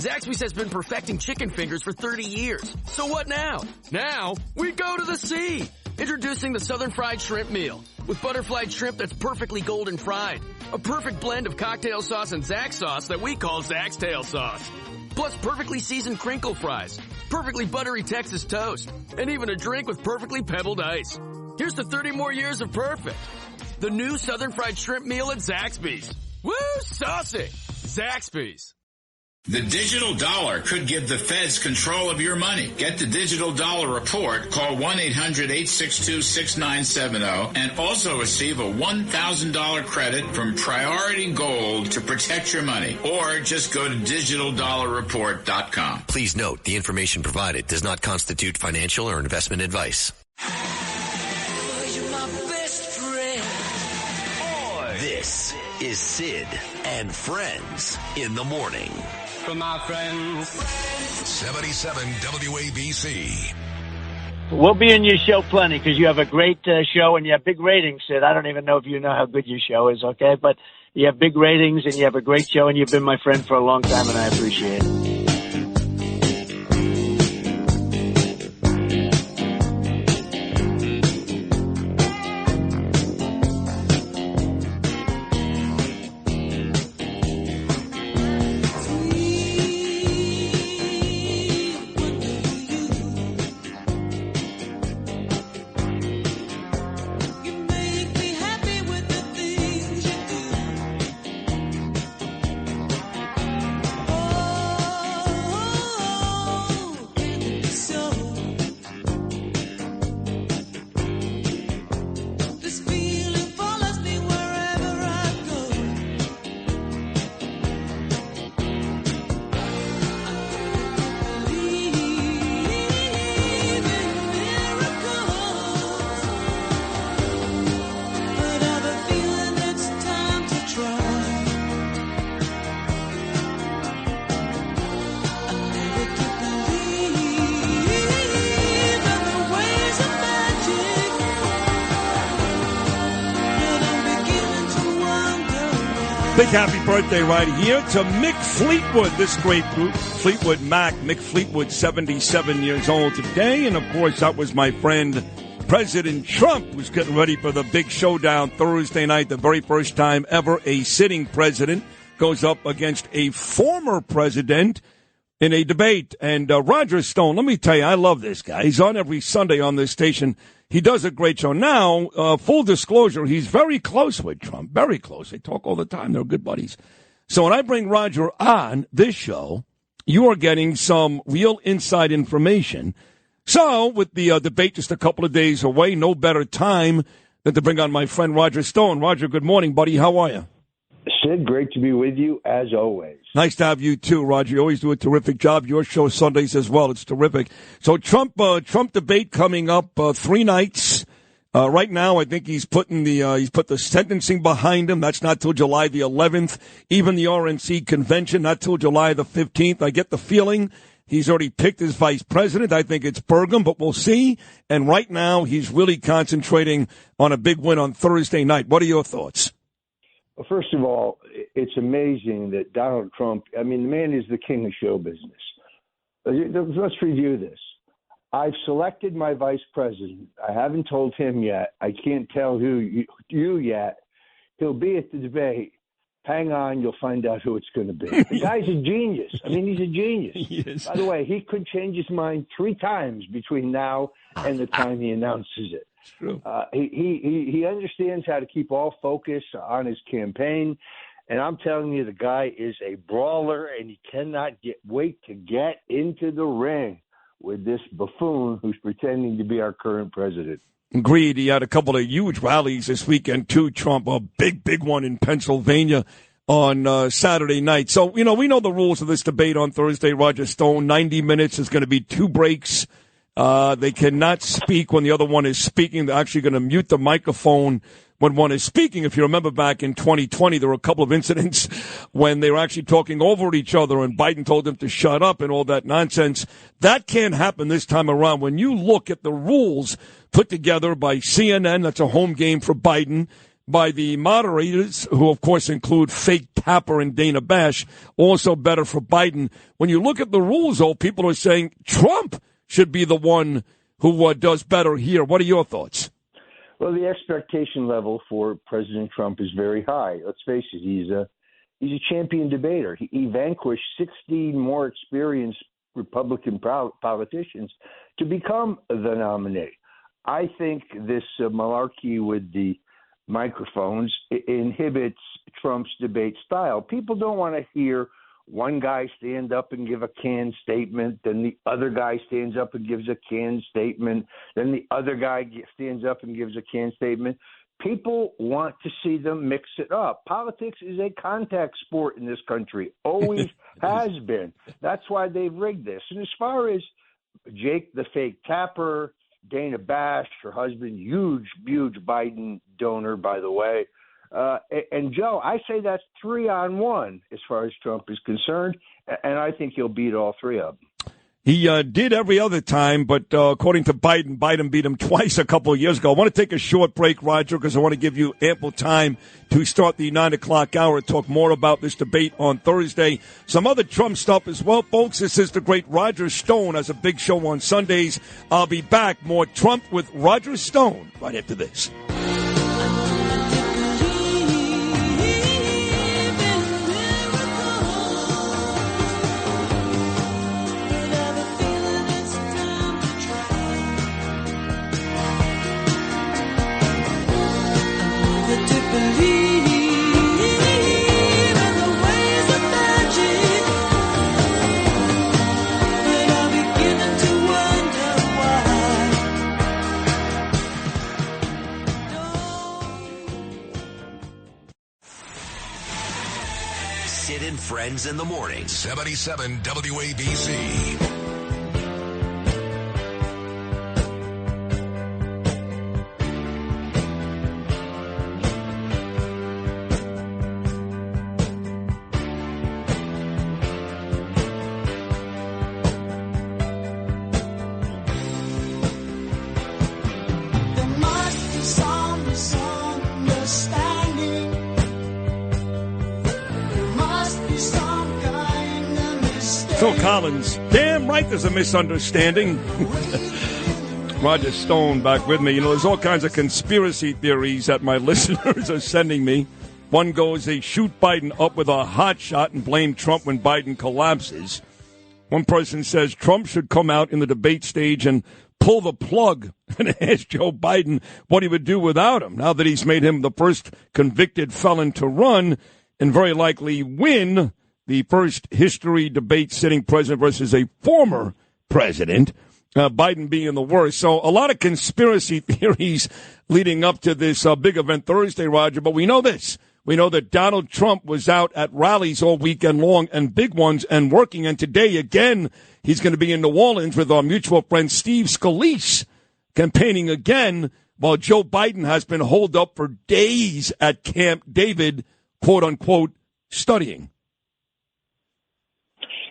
Zaxby's has been perfecting chicken fingers for 30 years. So what now? Now, we go to the sea! Introducing the Southern Fried Shrimp Meal. With butterflied shrimp that's perfectly golden fried. A perfect blend of cocktail sauce and Zax sauce that we call Zax Tail Sauce. Plus perfectly seasoned crinkle fries. Perfectly buttery Texas toast. And even a drink with perfectly pebbled ice. Here's to 30 more years of perfect. The new Southern Fried Shrimp Meal at Zaxby's. Woo, saucy! Zaxby's. The digital dollar could give the feds control of your money. Get the digital dollar report. Call 1-800-862-6970 and also receive a $1,000 credit from Priority Gold to protect your money. Or just go to digitaldollarreport.com. Please note the information provided does not constitute financial or investment advice. You're my best friend. This is Sid and Friends in the Morning. For my friends. 77 WABC. We'll be in your show plenty because you have a great show and you have big ratings, Sid. I don't even know if you know how good your show is, okay? But you have big ratings and you have a great show and you've been my friend for a long time and I appreciate it. Big happy birthday right here to Mick Fleetwood, this great group, Fleetwood Mac. Mick Fleetwood, 77 years old today. And, of course, that was my friend President Trump, who's getting ready for the big showdown Thursday night, the very first time ever a sitting president goes up against a former president in a debate. And Roger Stone, let me tell you, I love this guy. He's on every Sunday on this station. He does a great show. Now, full disclosure, he's very close with Trump, very close. They talk all the time. They're good buddies. So when I bring Roger on this show, you are getting some real inside information. So with the debate just a couple of days away, no better time than to bring on my friend Roger Stone. Roger, good morning, buddy. How are you? Sid, great to be with you, as always. Nice to have you, too, Roger. You always do a terrific job. Your show Sundays as well. It's terrific. So Trump debate coming up 3 nights. Right now, I think he's put the sentencing behind him. That's not till July the 11th. Even the RNC convention, not till July the 15th. I get the feeling he's already picked his vice president. I think it's Burgum, but we'll see. And right now, he's really concentrating on a big win on Thursday night. What are your thoughts? Well, first of all, it's amazing that Donald Trump, I mean, the man is the king of show business. Let's review this. I've selected my vice president. I haven't told him yet. I can't tell you yet. He'll be at the debate. Hang on, you'll find out who it's going to be. The guy's a genius. I mean, he's a genius. Yes. By the way, he could change his mind 3 times between now and the time he announces it. True. He understands how to keep all focus on his campaign, and I'm telling you, the guy is a brawler, and he cannot wait to get into the ring with this buffoon who's pretending to be our current president. Agreed. He had a couple of huge rallies this weekend, too, Trump, a big one in Pennsylvania on Saturday night. So, we know the rules of this debate on Thursday, Roger Stone. 90 minutes is going to be 2 breaks. They cannot speak when the other one is speaking. They're actually going to mute the microphone when one is speaking. If you remember back in 2020, there were a couple of incidents when they were actually talking over each other and Biden told them to shut up and all that nonsense. That can't happen this time around. When you look at the rules put together by CNN, that's a home game for Biden, by the moderators, who of course include fake Tapper and Dana Bash, also better for Biden. When you look at the rules, though, people are saying Trump should be the one who does better here. What are your thoughts? Well, the expectation level for President Trump is very high. Let's face it, he's a champion debater. He vanquished 16 more experienced Republican politicians to become the nominee. I think this malarkey with the microphones inhibits Trump's debate style. People don't want to hear one guy stand up and give a canned statement, then the other guy stands up and gives a canned statement, then the other guy stands up and gives a canned statement. People want to see them mix it up. Politics is a contact sport in this country, always has been. That's why they've rigged this. And as far as Jake the fake Tapper, Dana Bash, her husband, huge Biden donor, by the way, and Joe, I say that's 3-on-1 as far as Trump is concerned, and I think he'll beat all three of them. He did every other time, but according to Biden beat him twice a couple of years ago. I want to take a short break, Roger, because I want to give you ample time to start the 9 o'clock hour and talk more about this debate on Thursday. Some other Trump stuff as well, folks. This is the great Roger Stone, has a big show on Sundays. I'll be back. More Trump with Roger Stone right after this. Sid and Friends in the morning. 77 WABC. Phil Collins, damn right there's a misunderstanding. Roger Stone back with me. You know, there's all kinds of conspiracy theories that my listeners are sending me. One goes, they shoot Biden up with a hot shot and blame Trump when Biden collapses. One person says Trump should come out in the debate stage and pull the plug and ask Joe Biden what he would do without him, now that he's made him the first convicted felon to run and very likely win the first history debate sitting president versus a former president, Biden being the worst. So a lot of conspiracy theories leading up to this big event Thursday, Roger. But we know this. We know that Donald Trump was out at rallies all weekend long and big ones and working. And today, again, he's going to be in New Orleans with our mutual friend Steve Scalise campaigning again, while Joe Biden has been holed up for days at Camp David, quote unquote, studying.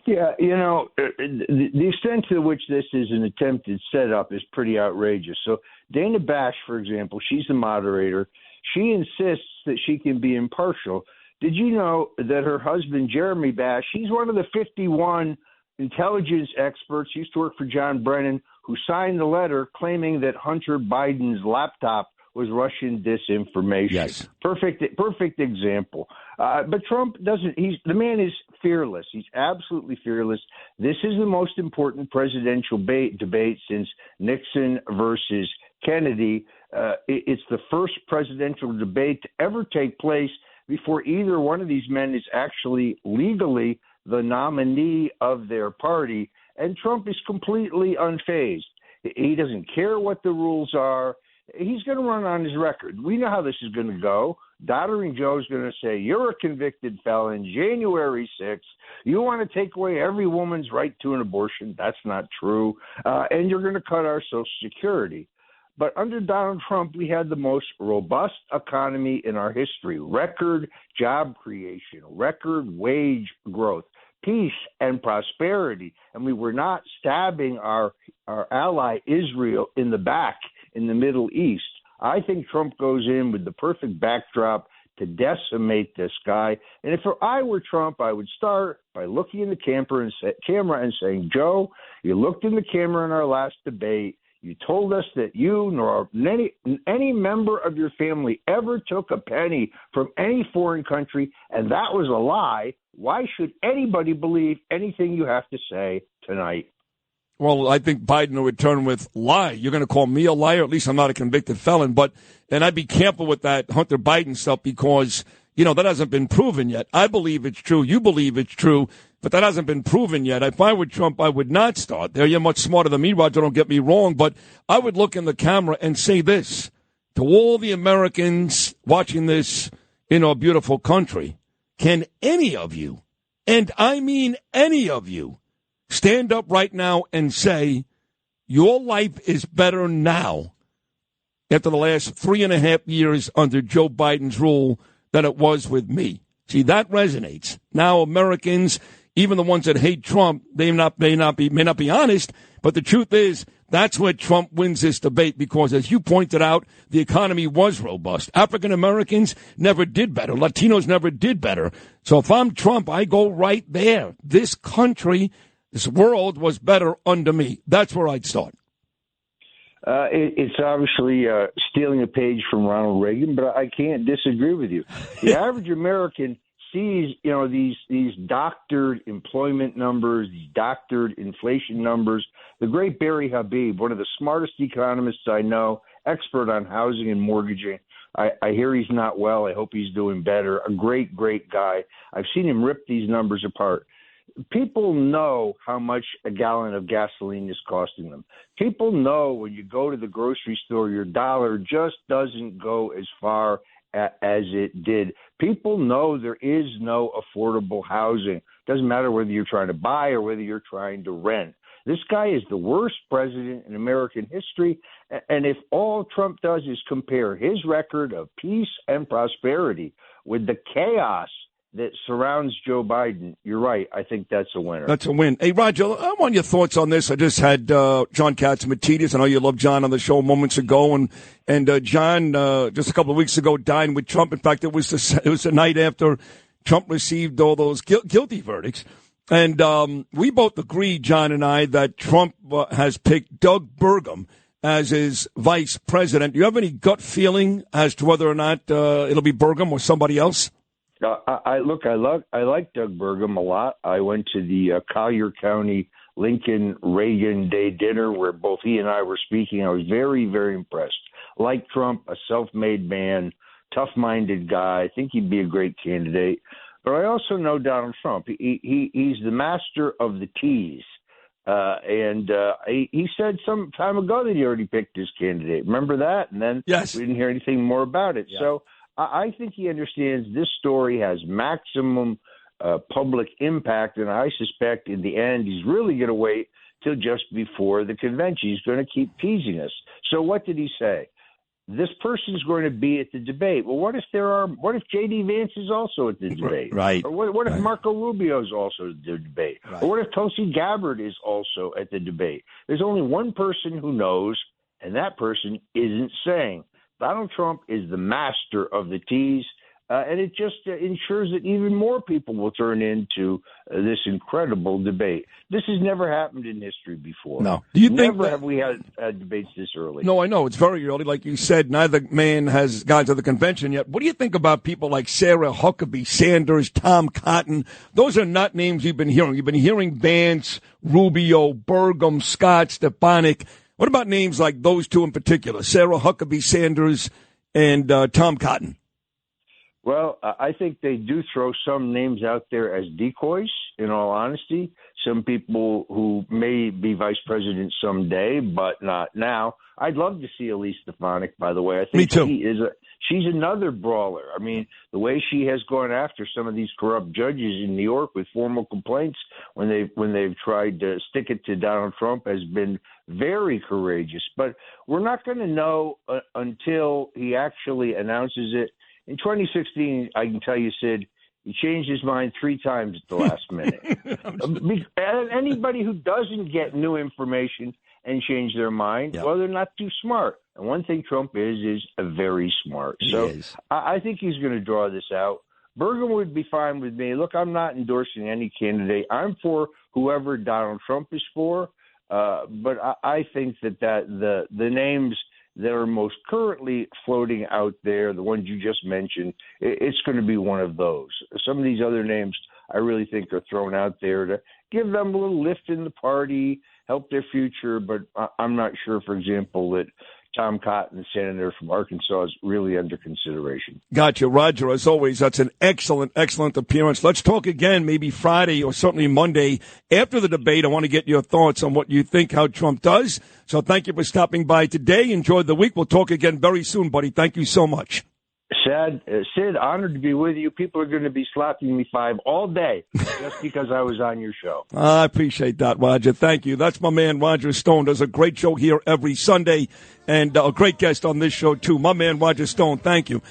Yeah, you know, the extent to which this is an attempted setup is pretty outrageous. So Dana Bash, for example, she's the moderator. She insists that she can be impartial. Did you know that her husband, Jeremy Bash, he's one of the 51 intelligence experts, used to work for John Brennan, who signed the letter claiming that Hunter Biden's laptop was Russian disinformation. Yes. Perfect example. But Trump doesn't, the man is fearless. He's absolutely fearless. This is the most important presidential debate since Nixon versus Kennedy. It's the first presidential debate to ever take place before either one of these men is actually legally the nominee of their party. And Trump is completely unfazed. He doesn't care what the rules are. He's going to run on his record. We know how this is going to go. Doddering Joe's going to say, you're a convicted felon, January 6th. You want to take away every woman's right to an abortion. That's not true. And you're going to cut our Social Security. But under Donald Trump, we had the most robust economy in our history, record job creation, record wage growth, peace and prosperity. And we were not stabbing our ally Israel in the back in the Middle East. I think Trump goes in with the perfect backdrop to decimate this guy. And if I were Trump, I would start by looking in the camera and saying, Joe, you looked in the camera in our last debate. You told us that you nor any member of your family ever took a penny from any foreign country, and that was a lie. Why should anybody believe anything you have to say tonight? Well, I think Biden will return with lie. You're going to call me a liar? At least I'm not a convicted felon. And I'd be careful with that Hunter Biden stuff because, that hasn't been proven yet. I believe it's true. You believe it's true. But that hasn't been proven yet. If I were Trump, I would not start there. You're much smarter than me, Roger. Don't get me wrong. But I would look in the camera and say this to all the Americans watching this in our beautiful country. Can any of you, and I mean any of you, stand up right now and say your life is better now after the last 3.5 years under Joe Biden's rule than it was with me? See, that resonates. Now Americans, even the ones that hate Trump, they may not be honest, but the truth is that's where Trump wins this debate because, as you pointed out, the economy was robust. African Americans never did better. Latinos never did better. So if I'm Trump, I go right there. This country, this world was better under me. That's where I'd start. It's obviously stealing a page from Ronald Reagan, but I can't disagree with you. The average American sees, these doctored employment numbers, these doctored inflation numbers. The great Barry Habib, one of the smartest economists I know, expert on housing and mortgaging. I hear he's not well. I hope he's doing better. A great, great guy. I've seen him rip these numbers apart. People know how much a gallon of gasoline is costing them. People know when you go to the grocery store, your dollar just doesn't go as far as it did. People know there is no affordable housing. Doesn't matter whether you're trying to buy or whether you're trying to rent. This guy is the worst president in American history. And if all Trump does is compare his record of peace and prosperity with the chaos that surrounds Joe Biden, you're right. I think that's a winner. That's a win. Hey, Roger, I want your thoughts on this. I just had John Katsimatidis. I know you loved John on the show moments ago, and John just a couple of weeks ago dined with Trump. In fact, it was the night after Trump received all those guilty verdicts, and we both agreed, John and I, that Trump has picked Doug Burgum as his vice president. Do you have any gut feeling as to whether or not it'll be Burgum or somebody else? I like Doug Burgum a lot. I went to the Collier County Lincoln Reagan Day dinner where both he and I were speaking. I was very, very impressed. Like Trump, a self-made man, tough-minded guy. I think he'd be a great candidate. But I also know Donald Trump. He's the master of the tease. And he said some time ago that he already picked his candidate. Remember that? And then yes. We didn't hear anything more about it. Yeah. So I think he understands this story has maximum public impact, and I suspect in the end he's really going to wait till just before the convention. He's going to keep teasing us. So what did he say? This person's going to be at the debate. Well, what if J.D. Vance is also at the debate? Right. Or what if Marco Rubio is also at the debate? Right. Or what if Tulsi Gabbard is also at the debate? There's only one person who knows, and that person isn't saying. Donald Trump is the master of the tease, and it just ensures that even more people will turn into this incredible debate. This has never happened in history before. No. Do you think never have we had debates this early? No, I know. It's very early. Like you said, neither man has gone to the convention yet. What do you think about people like Sarah Huckabee Sanders, Tom Cotton? Those are not names you've been hearing. You've been hearing Vance, Rubio, Burgum, Scott, Stefanik. What about names like those two in particular, Sarah Huckabee Sanders and Tom Cotton? Well, I think they do throw some names out there as decoys, in all honesty. Some people who may be vice president someday, but not now. I'd love to see Elise Stefanik, by the way. I think Me too. She's another brawler. I mean, the way she has gone after some of these corrupt judges in New York with formal complaints when they've tried to stick it to Donald Trump has been very courageous. But we're not going to know until he actually announces it. In 2016, I can tell you, Sid, He changed his mind 3 times at the last minute. Anybody who doesn't get new information and change their mind, well, they're not too smart. And one thing Trump is very smart. So I think he's going to draw this out. Bergen would be fine with me. Look, I'm not endorsing any candidate. I'm for whoever Donald Trump is for. But I think that the names that are most currently floating out there, the ones you just mentioned, it's going to be one of those. Some of these other names I really think are thrown out there to give them a little lift in the party, help their future. But I'm not sure, for example, that Tom Cotton, the senator from Arkansas, is really under consideration. Gotcha, Roger. As always, that's an excellent appearance. Let's talk again maybe Friday or certainly Monday after the debate. I want to get your thoughts on what you think, how Trump does. So thank you for stopping by today. Enjoy the week. We'll talk again very soon, buddy. Thank you so much. Sid, honored to be with you. People are going to be slapping me 5 all day just because I was on your show. I appreciate that, Roger. Thank you. That's my man, Roger Stone. Does a great show here every Sunday and a great guest on this show, too. My man, Roger Stone. Thank you.